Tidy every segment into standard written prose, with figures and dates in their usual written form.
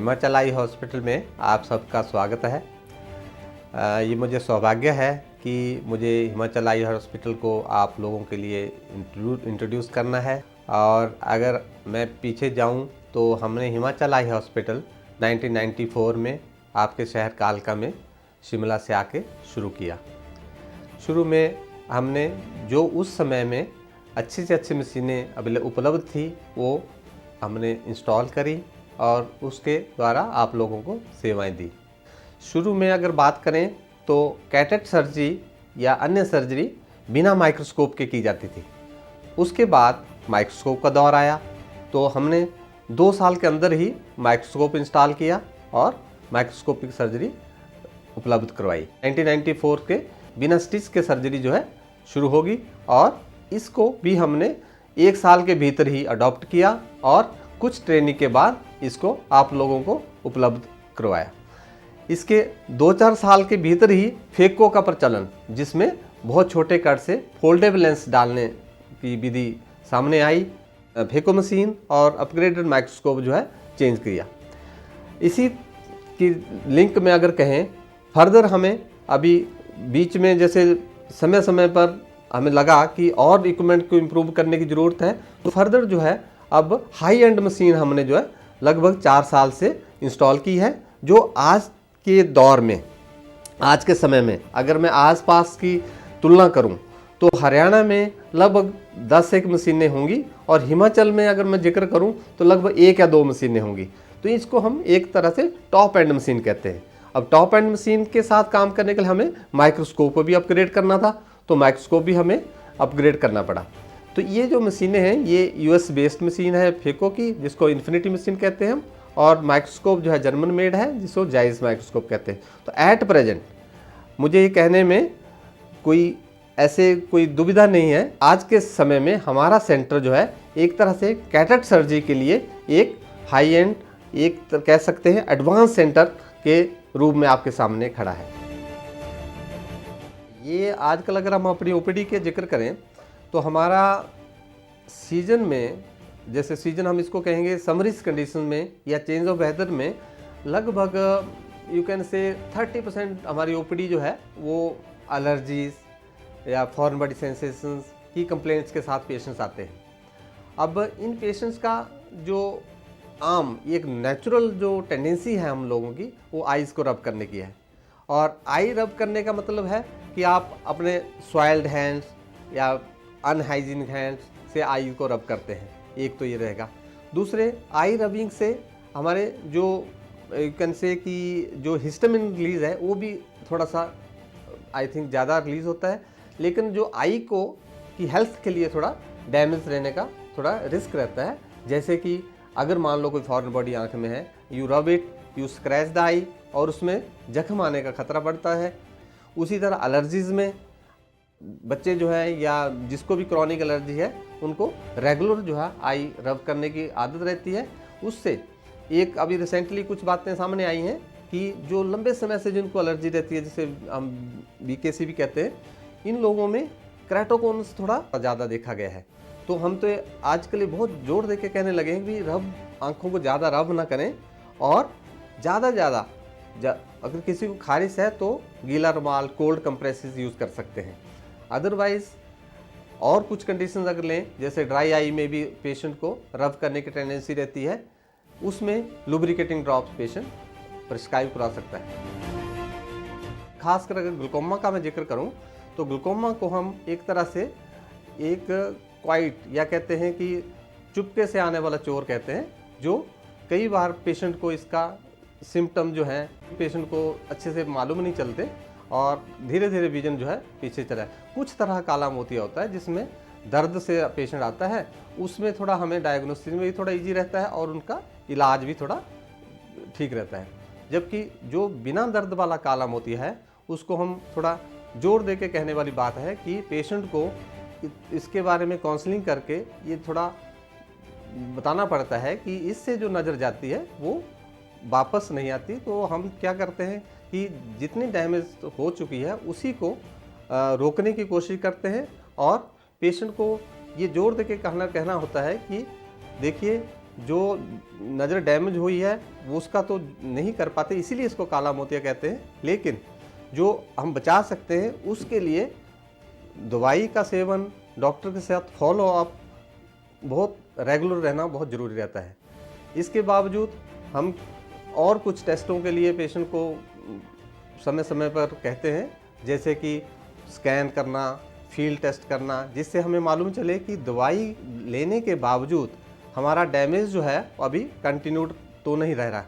Himachal eye hospital में आप सबका स्वागत है। ये मुझे सौभाग्य है कि मुझे हिमाचल आई हॉस्पिटल को आप लोगों के लिए इंट्रोड्यूस करना है। और अगर मैं पीछे जाऊं तो हमने हिमाचल आई हॉस्पिटल 1994 में आपके शहर कालका में शिमला से आके शुरू किया। शुरू में हमने जो उस समय में अच्छी से अच्छी मशीनें उपलब्ध थी वो हमने इंस्टॉल करी और उसके द्वारा आप लोगों को सेवाएं दी। शुरू में अगर बात करें तो कैटेट सर्जरी या अन्य सर्जरी बिना माइक्रोस्कोप के की जाती थी। उसके बाद माइक्रोस्कोप का दौर आया तो हमने 2 साल के अंदर ही माइक्रोस्कोप इंस्टॉल किया और माइक्रोस्कोपिक सर्जरी उपलब्ध करवाई। 1994 के बिना स्टिच के सर्जरी जो है शुरू होगी और इसको भी हमने 1 साल के भीतर ही अडॉप्ट किया और कुछ ट्रेनिंग के बाद इसको आप लोगों को उपलब्ध करवाया। इसके 2-4 साल के भीतर ही फेको का प्रचलन, जिसमें बहुत छोटे कट से फोल्डेबल लेंस डालने की विधि सामने आई, फेको मशीन और अपग्रेडेड माइक्रोस्कोप जो है चेंज किया। इसी की लिंक में अगर कहें फर्दर हमें अभी बीच में जैसे समय समय पर हमें लगा कि और इक्विपमेंट को इम्प्रूव करने की ज़रूरत है, तो फर्दर जो है अब हाई एंड मशीन हमने जो है लगभग 4 साल से इंस्टॉल की है, जो आज के दौर में, आज के समय में अगर मैं आसपास की तुलना करूं तो हरियाणा में लगभग 10 मशीनें होंगी और हिमाचल में अगर मैं जिक्र करूं तो लगभग 1 या 2 मशीनें होंगी। तो इसको हम एक तरह से टॉप एंड मशीन कहते हैं। अब टॉप एंड मशीन के साथ काम करने के लिए हमें माइक्रोस्कोप को भी अपग्रेड करना था, तो माइक्रोस्कोप भी हमें अपग्रेड करना पड़ा। तो ये जो मशीनें हैं ये यूएस बेस्ड मशीन है फेको की, जिसको इन्फिनिटी मशीन कहते हैं हम, और माइक्रोस्कोप जो है जर्मन मेड है, जिसको जाइस माइक्रोस्कोप कहते हैं। तो एट प्रेजेंट मुझे ये कहने में कोई दुविधा नहीं है, आज के समय में हमारा सेंटर जो है एक तरह से कैटेट सर्जरी के लिए एक हाई एंड, एक कह सकते हैं एडवांस सेंटर के रूप में आपके सामने खड़ा है। ये आजकल अगर हम अपनी ओपीडी के जिक्र करें तो हमारा सीजन में, जैसे सीजन हम इसको कहेंगे समरीज कंडीशन में या चेंज ऑफ वेदर में, लगभग यू कैन से 30% हमारी ओपीडी जो है वो एलर्जीज या फॉरेन बॉडी सेंसेशंस की कंप्लेंट्स के साथ पेशेंट्स आते हैं। अब इन पेशेंट्स का जो आम एक नेचुरल जो टेंडेंसी है हम लोगों की, वो आइज़ को रब करने की है। और आई रब करने का मतलब है कि आप अपने सॉइल्ड हैंड्स या अनहाइजीनिक हैंड्स से आई को रब करते हैं, एक तो ये रहेगा। दूसरे, आई रबिंग से हमारे जो यू कैन से कि जो हिस्टामिन रिलीज है वो भी थोड़ा सा आई थिंक ज़्यादा रिलीज होता है, लेकिन जो आई को की हेल्थ के लिए थोड़ा डैमेज रहने का थोड़ा रिस्क रहता है। जैसे कि अगर मान लो कोई फॉरेन बॉडी आँख में है, you rub it, you scratch the eye और उसमें जख्म आने का खतरा बढ़ता है। उसी तरह एलर्जीज़ में बच्चे जो है या जिसको भी क्रॉनिक एलर्जी है उनको रेगुलर जो है आई रब करने की आदत रहती है। उससे एक अभी रिसेंटली कुछ बातें सामने आई हैं कि जो लंबे समय से जिनको एलर्जी रहती है, जिसे हम BKC भी कहते हैं, इन लोगों में क्रेटोकोनस थोड़ा ज़्यादा देखा गया है। तो हम तो आजकल बहुत जोर दे के कहने लगे हैं कि रब आँखों को ज़्यादा रब ना करें और ज़्यादा अगर किसी को खारिश है तो गीला रुमाल, कोल्ड कंप्रेसेस यूज़ कर सकते हैं। अदरवाइज़ और कुछ कंडीशंस अगर लें, जैसे ड्राई आई में भी पेशेंट को रब करने की टेंडेंसी रहती है, उसमें लुब्रिकेटिंग ड्रॉप्स पेशेंट प्रिस्क्राइब करा सकता है। खासकर अगर ग्लूकोमा का मैं जिक्र करूं तो ग्लूकोमा को हम एक तरह से एक क्वाइट या कहते हैं कि चुपके से आने वाला चोर कहते हैं, जो कई बार पेशेंट को इसका सिम्टम जो है पेशेंट को अच्छे से मालूम नहीं चलते और धीरे धीरे विजन जो है पीछे चला है। कुछ तरह काला मोतिया होता है जिसमें दर्द से पेशेंट आता है, उसमें थोड़ा हमें डायग्नोसिस में भी थोड़ा इजी रहता है और उनका इलाज भी थोड़ा ठीक रहता है। जबकि जो बिना दर्द वाला काला मोतिया है उसको हम थोड़ा जोर दे के कहने वाली बात है कि पेशेंट को इसके बारे में काउंसलिंग करके ये थोड़ा बताना पड़ता है कि इससे जो नज़र जाती है वो वापस नहीं आती। तो हम क्या करते हैं कि जितनी डैमेज हो चुकी है उसी को रोकने की कोशिश करते हैं और पेशेंट को ये जोर दे के कहना होता है कि देखिए जो नज़र डैमेज हुई है वो उसका तो नहीं कर पाते, इसीलिए इसको काला मोतिया कहते हैं। लेकिन जो हम बचा सकते हैं उसके लिए दवाई का सेवन, डॉक्टर के साथ फॉलो अप बहुत रेगुलर रहना बहुत ज़रूरी रहता है। इसके बावजूद हम और कुछ टेस्टों के लिए पेशेंट को समय समय पर कहते हैं, जैसे कि स्कैन करना, फील्ड टेस्ट करना, जिससे हमें मालूम चले कि दवाई लेने के बावजूद हमारा डैमेज जो है अभी कंटिन्यूड तो नहीं रह रहा।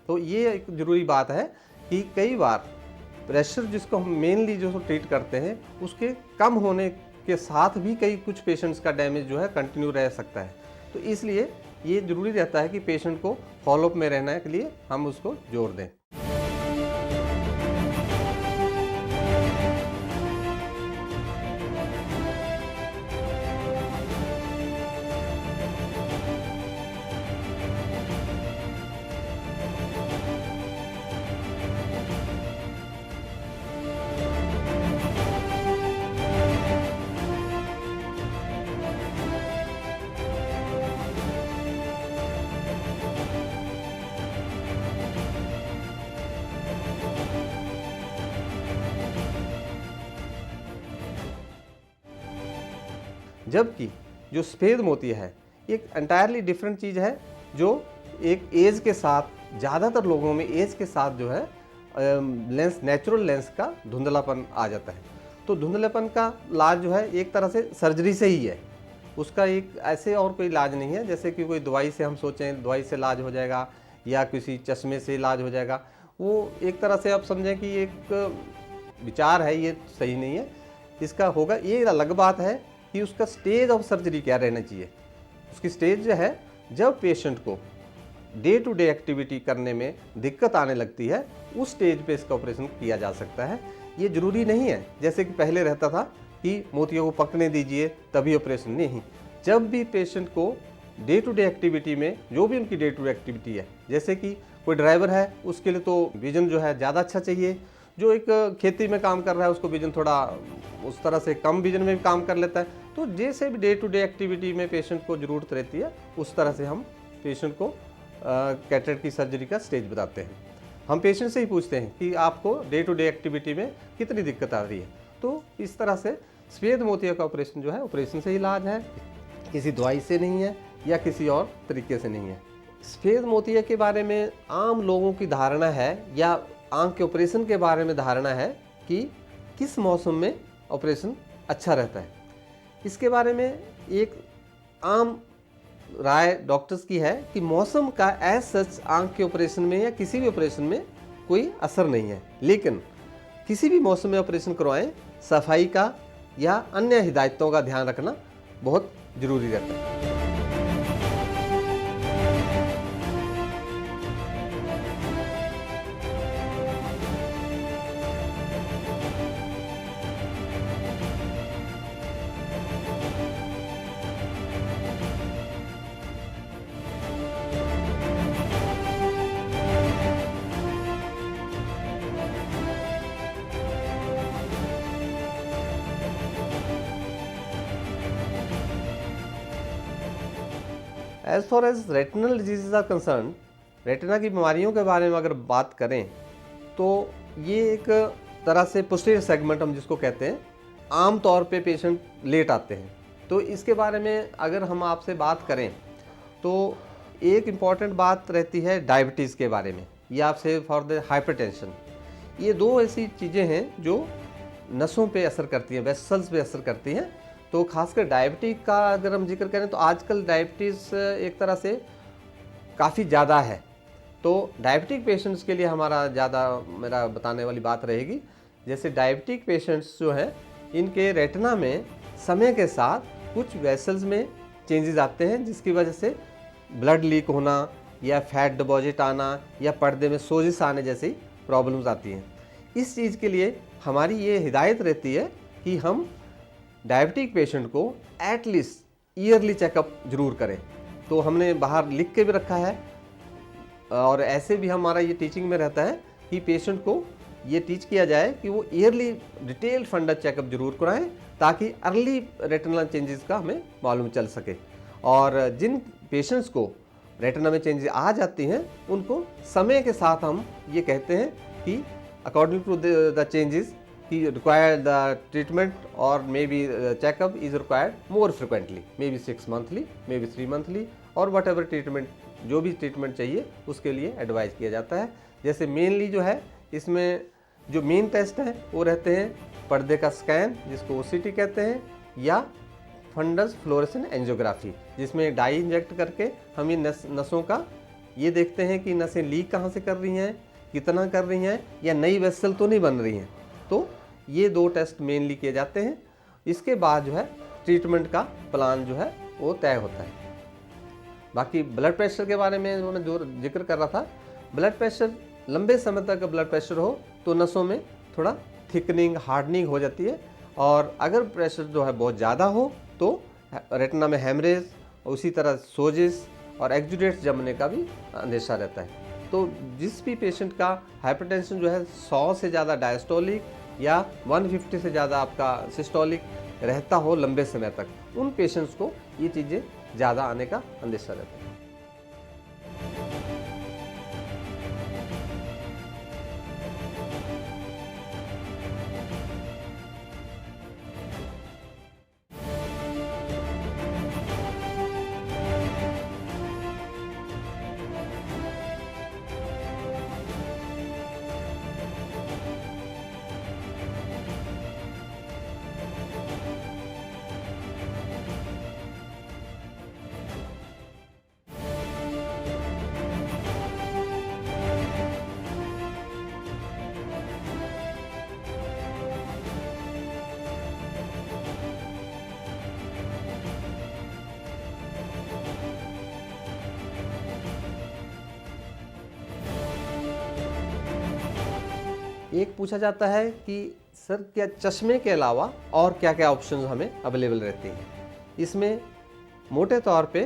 तो ये एक ज़रूरी बात है कि कई बार प्रेशर जिसको हम मेनली जो ट्रीट करते हैं उसके कम होने के साथ भी कई कुछ पेशेंट्स का डैमेज जो है कंटिन्यू रह सकता है। तो इसलिए ये ज़रूरी रहता है कि पेशेंट को फॉलोअप में रहने के लिए हम उसको जोर दें। जबकि जो सफ़ेद मोतिया है एक एंटायरली डिफरेंट चीज़ है, जो एक एज के साथ, ज़्यादातर लोगों में एज के साथ जो है लेंस, नेचुरल लेंस का धुंधलापन आ जाता है। तो धुंधलापन का इलाज जो है एक तरह से सर्जरी से ही है, उसका एक ऐसे और कोई इलाज नहीं है जैसे कि कोई दवाई से हम सोचें दवाई से इलाज हो जाएगा या किसी चश्मे से इलाज हो जाएगा। वो एक तरह से आप समझें कि एक विचार है, ये सही नहीं है। इसका होगा ये अलग बात है कि उसका स्टेज ऑफ सर्जरी क्या रहना चाहिए। उसकी स्टेज जो है जब पेशेंट को डे टू डे एक्टिविटी करने में दिक्कत आने लगती है, उस स्टेज पे इसका ऑपरेशन किया जा सकता है। ये ज़रूरी नहीं है जैसे कि पहले रहता था कि मोतियों को पकने दीजिए तभी ऑपरेशन, नहीं। जब भी पेशेंट को डे टू डे एक्टिविटी में, जो भी उनकी डे टू डे एक्टिविटी है, जैसे कि कोई ड्राइवर है उसके लिए तो विजन जो है ज़्यादा अच्छा चाहिए, जो एक खेती में काम कर रहा है उसको विजन थोड़ा उस तरह से कम विजन में भी काम कर लेता है। तो जैसे भी डे टू डे एक्टिविटी में पेशेंट को ज़रूरत रहती है उस तरह से हम पेशेंट को कैटरेक्ट की सर्जरी का स्टेज बताते हैं। हम पेशेंट से ही पूछते हैं कि आपको डे टू डे एक्टिविटी में कितनी दिक्कत आ रही है। तो इस तरह से सफ़ेद मोतिया का ऑपरेशन जो है ऑपरेशन से इलाज है, किसी दवाई से नहीं है या किसी और तरीके से नहीं है। सफ़ेद मोतिया के बारे में आम लोगों की धारणा है या आँख के ऑपरेशन के बारे में धारणा है कि किस मौसम में ऑपरेशन अच्छा रहता है। इसके बारे में एक आम राय डॉक्टर्स की है कि मौसम का एज सच आँख के ऑपरेशन में या किसी भी ऑपरेशन में कोई असर नहीं है, लेकिन किसी भी मौसम में ऑपरेशन करवाएं, सफाई का या अन्य हिदायतों का ध्यान रखना बहुत ज़रूरी रहता है। As far as retinal diseases are concern, retina की बीमारियों के बारे में अगर बात करें तो ये एक तरह से पोस्टीरियर सेगमेंट हम जिसको कहते हैं, आम तौर पे पेशेंट लेट आते हैं। तो इसके बारे में अगर हम आपसे बात करें तो एक इम्पॉर्टेंट बात रहती है डायबिटीज़ के बारे में या आपसे फॉर द हाइपरटेंशन। ये दो ऐसी चीज़ें हैं जो नसों पे असर करती हैं, वेसल्स पे असर करती हैं। तो खासकर डायबिटीज का अगर हम जिक्र करें तो आजकल डायबिटीज़ एक तरह से काफ़ी ज़्यादा है। तो डायबिटिक पेशेंट्स के लिए हमारा ज़्यादा मेरा बताने वाली बात रहेगी। जैसे डायबिटिक पेशेंट्स जो हैं इनके रेटिना में समय के साथ कुछ वेसल्स में चेंजेस आते हैं, जिसकी वजह से ब्लड लीक होना या फैट डिपॉजिट आना या पर्दे में सोजिश आने जैसी प्रॉब्लम्स आती हैं। इस चीज़ के लिए हमारी ये हिदायत रहती है कि हम डायबिटिक पेशेंट को एटलीस्ट ईयरली चेकअप जरूर करें। तो हमने बाहर लिख के भी रखा है और ऐसे भी हमारा ये टीचिंग में रहता है कि पेशेंट को ये टीच किया जाए कि वो ईयरली डिटेल्ड फंडा चेकअप जरूर कराएं, ताकि अर्ली रेटिनल चेंजेस का हमें मालूम चल सके। और जिन पेशेंट्स को रेटिना में चेंजेस आ जाती हैं उनको समय के साथ हम ये कहते हैं कि अकॉर्डिंग टू द चेंजेस कि रिक्वायर्ड द ट्रीटमेंट और may be checkup is required more frequently, may be 6 monthly, may be 3 monthly, और वट एवर ट्रीटमेंट, जो भी ट्रीटमेंट चाहिए उसके लिए एडवाइस किया जाता है। जैसे मेनली जो है इसमें जो मेन टेस्ट हैं वो रहते हैं पर्दे का स्कैन जिसको OCT कहते हैं, या फंडस फ्लोरेसेंट एंजियोग्राफी जिसमें डाई इंजेक्ट करके हम ये नसों का ये देखते हैं कि नसें लीक कहाँ से कर रही हैं, कितना कर रही हैं, या नई वेसल तो नहीं बन रही हैं। तो ये 2 टेस्ट मेनली किए जाते हैं। इसके बाद जो है ट्रीटमेंट का प्लान जो है वो तय होता है। बाकी ब्लड प्रेशर के बारे में उन्होंने जो जिक्र कर रहा था, ब्लड प्रेशर लंबे समय तक ब्लड प्रेशर हो तो नसों में थोड़ा थिकनिंग, हार्डनिंग हो जाती है, और अगर प्रेशर जो है बहुत ज़्यादा हो तो रेटिना में हेमरेज, उसी तरह सोजिस और एक्जुडेट्स जमने का भी अंदेशा रहता है। तो जिस भी पेशेंट का हाइपरटेंशन जो है 100 से ज़्यादा डायस्टोलिक या 150 से ज़्यादा आपका सिस्टोलिक रहता हो लंबे समय तक, उन पेशेंट्स को ये चीज़ें ज़्यादा आने का अंदेशा रहता है। एक पूछा जाता है कि सर क्या चश्मे के अलावा और क्या क्या ऑप्शंस हमें अवेलेबल रहते हैं। इसमें मोटे तौर पे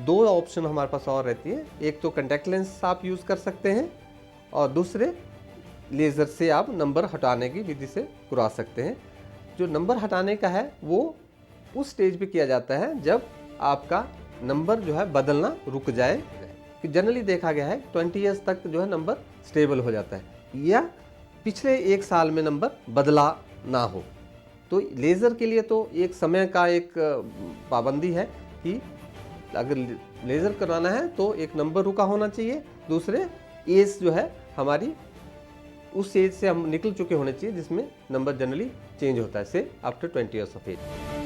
2 ऑप्शन हमारे पास और रहती है। एक तो कॉन्टैक्ट लेंस आप यूज़ कर सकते हैं, और दूसरे लेज़र से आप नंबर हटाने की विधि से करवा सकते हैं। जो नंबर हटाने का है वो उस स्टेज पे किया जाता है जब आपका नंबर जो है बदलना रुक जाए। जनरली देखा गया है 20 ईयर्स तक जो है नंबर स्टेबल हो जाता है, या पिछले 1 साल में नंबर बदला ना हो। तो लेज़र के लिए तो एक समय का एक पाबंदी है कि अगर लेज़र कराना है तो एक नंबर रुका होना चाहिए, दूसरे एज जो है हमारी उस एज से हम निकल चुके होने चाहिए जिसमें नंबर जनरली चेंज होता है, से आफ्टर 20 ईयर्स ऑफ एज।